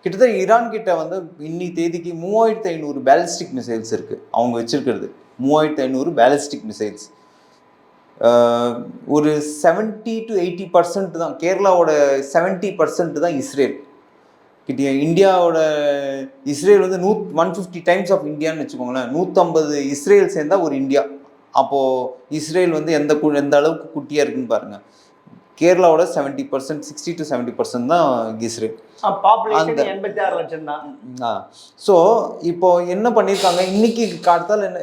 கிட்டத்தட்ட ஈரான் கிட்ட வந்து இன்னி தேதிக்கு 3500 பேலிஸ்டிக் மிசைல்ஸ் இருக்குது. அவங்க வச்சிருக்கிறது 3500 பேலிஸ்டிக் மிசைல்ஸ். ஒரு 70 to 80% தான் கேரளாவோட 70% தான் இஸ்ரேல் கிட்ட. இந்தியாவோட இஸ்ரேல் வந்து 150 டைம்ஸ் ஆஃப் இந்தியான்னு வச்சுக்கோங்களேன். 150 இஸ்ரேல் சேர்ந்தா ஒரு இந்தியா. அப்போது இஸ்ரேல் வந்து எந்த அளவுக்கு குட்டியாக இருக்குன்னு பாருங்கள். கேரளாவோட 70%, 60 to 70% தான் இஸ்ரேல். பாப்புலேஷன் 86 லட்சம் தான். ஸோ இப்போ என்ன பண்ணியிருக்காங்க இன்னைக்கு காலத்தால் என்ன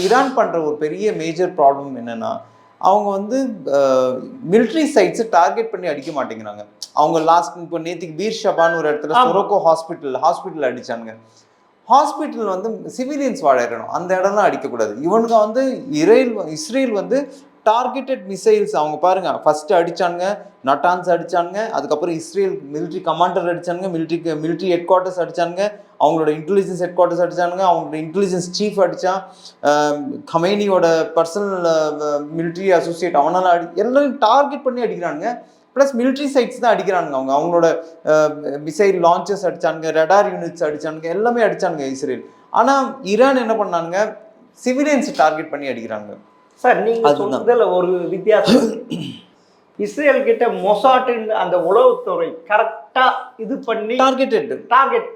ஈரான் பண்ணுற ஒரு பெரிய மேஜர் ப்ராப்ளம் என்னென்னா, அவங்க வந்து மிலிட்ரி சைட்ஸை டார்கெட் பண்ணி அடிக்க மாட்டேங்கிறாங்க. அவங்க லாஸ்ட் இப்போ நேற்றுக்கு பீர் ஷபான்னு ஒரு இடத்துல சொரோக்கோ ஹாஸ்பிட்டல் அடித்தானுங்க. ஹாஸ்பிட்டல் வந்து சிவிலியன்ஸ் வாழணும், அந்த இடம்லாம் அடிக்கக்கூடாது. இவனுங்க வந்து இஸ்ரேல் வந்து டார்கெட்டட் மிசைல்ஸ் அவங்க பாருங்க, ஃபர்ஸ்ட் அடிச்சானுங்க நட்டான்ஸ் அடிச்சானுங்க, அதுக்கப்புறம் இஸ்ரேல் மிலிட்ரி கமாண்டர் அடிச்சானுங்க, மிலிட்ரி ஹெட் குவார்ட்டர்ஸ் அடிச்சானுங்க, அவங்களோட இன்டெலிஜென்ஸ் ஹெட் குவார்ட்டர்ஸ் அடிச்சானுங்க, அவங்களோட இன்டெலிஜென்ஸ் சீஃப் அடிச்சான், கமேனியோட பர்சனல் மிலிட்ரி அசோசியேட் அவனால எல்லாரும் டார்கெட் பண்ணி அடிக்கிறானுங்க. ப்ளஸ் மிலிட்ரி சைட்ஸ் தான் அடிக்கிறானுங்க. அவங்களோட மிசைல் லான்ச்சஸ் அடிச்சானுங்க, ரடார் யூனிட்ஸ் அடிச்சானுங்க, எல்லாமே அடிச்சானுங்க இஸ்ரேல். ஆனால் ஈரான் என்ன பண்ணானுங்க, சிவிலியன்ஸ் டார்கெட் பண்ணி அடிக்கிறாங்க. சார் நீங்கள் சொல்றதுல ஒரு வித்தியாசம். இஸ்ரேல் கிட்ட மொசாட்டின் அந்த உளவுத்துறை கரெக்டாக இது பண்ணி டார்கெட்